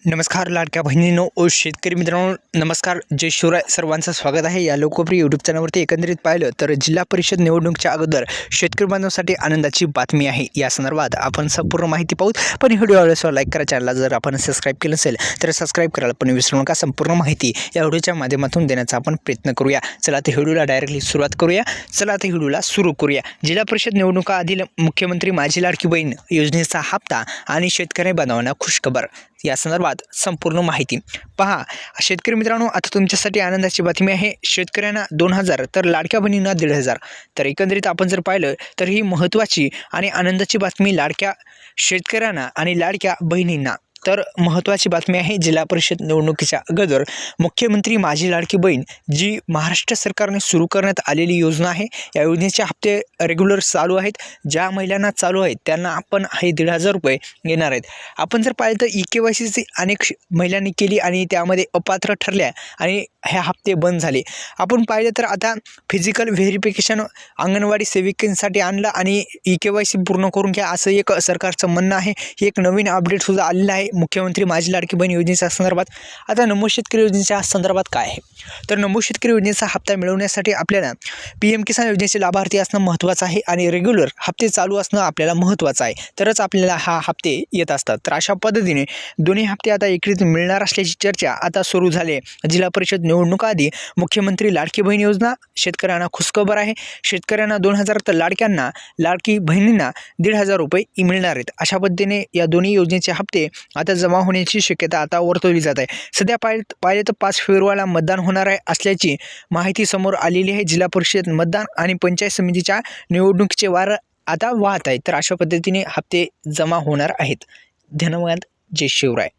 नमस्कार लाडक्या बहिणींनो ओ शेतकरी मित्रांनो, नमस्कार. जय शिवराय. सर्वांचं स्वागत आहे या लोकप्रिय यूट्यूब चॅनलवरती. एकंदरीत पाहिलं तर जिल्हा परिषद निवडणुकीच्या अगोदर शेतकरी बांधवांसाठी आनंदाची बातमी आहे. या संदर्भात आपण संपूर्ण माहिती पाहू. पण व्हिडिओ आवडल्यास लाईक करा. चॅनलला जर आपण सबस्क्राईब केलं नसेल तर सबस्क्राईब करायला पण विसरू नका. संपूर्ण माहिती या व्हिडिओच्या माध्यमातून देण्याचा आपण प्रयत्न करूया. चला तर व्हिडिओला डायरेक्टली सुरुवात करूया. चला तर व्हिडिओला सुरू करूया. जिल्हा परिषद निवडणुका आधी मुख्यमंत्री माझी लाडकी बहीण योजनेचा हप्ता आणि शेतकरी बांधवांना खुशखबर या संदर्भात संपूर्ण माहिती पहा. शेतकरी मित्रांनो, आता तुमच्यासाठी आनंदाची बातमी आहे. शेतकऱ्यांना 2000 तर लाडक्या बहिणींना 1500. तर एकंदरीत आपण जर पाहिलं तर ही महत्त्वाची आणि आनंदाची बातमी लाडक्या शेतकऱ्यांना आणि लाडक्या बहिणींना. तर महत्त्वाची बातमी आहे. जिल्हा परिषद निवडणुकीच्या अगोदर मुख्यमंत्री माझी लाडकी बहीण जी महाराष्ट्र सरकारने सुरू करण्यात आलेली योजना आहे, या योजनेचे हप्ते रेग्युलर चालू आहेत. ज्या महिलांना चालू आहेत त्यांना आपण हे 1500 रुपये येणार आहेत. आपण जर पाहिलं तर EKYC अनेक महिलांनी केली आणि त्यामध्ये अपात्र ठरल्या आणि हे हप्ते बंद झाले. आपण पाहिलं तर आता फिजिकल व्हेरिफिकेशन अंगणवाडी सेविकांसाठी आणलं आणि EKYC पूर्ण करून घ्या असं एक सरकारचं म्हणणं आहे. हे एक नवीन अपडेटसुद्धा आलेलं आहे मुख्यमंत्री माझी लाडकी बहीण योजनेच्या संदर्भात. आता नमूद शेतकरी योजनेच्या संदर्भात काय आहे तर नमूद शेतकरी योजनेचा हप्ता मिळवण्यासाठी आपल्याला PM किसान योजनेचे लाभार्थी असणं महत्त्वाचं आहे आणि रेग्युलर हप्ते चालू असणं आपल्याला महत्त्वाचं आहे. तरच आपल्याला हा हप्ते येत असतात. तर अशा पद्धतीने दोन्ही हप्ते आता एकत्रित मिळणार असल्याची चर्चा आता सुरू झाली आहे. जिल्हा परिषद निवडणुकाआधी मुख्यमंत्री लाडकी बहीण योजना शेतकऱ्यांना खुशखबर आहे. शेतकऱ्यांना 2000 तर लाडकी बहिणींना 1500 रुपये मिळणार आहेत. अशा पद्धतीने या दोन्ही योजनेचे हप्ते आता जमा होण्याची शक्यता आता वर्तवली जात आहे. सध्या पाहिले तर 5 फेब्रुवारीला मतदान होणार आहे असल्याची माहिती समोर आलेली आहे. जिल्हा परिषद मतदान आणि पंचायत समितीच्या निवडणुकीचे वार आता वाहत आहेत. तर अशा पद्धतीने हप्ते जमा होणार आहेत. धन्यवाद. जय शिवराय.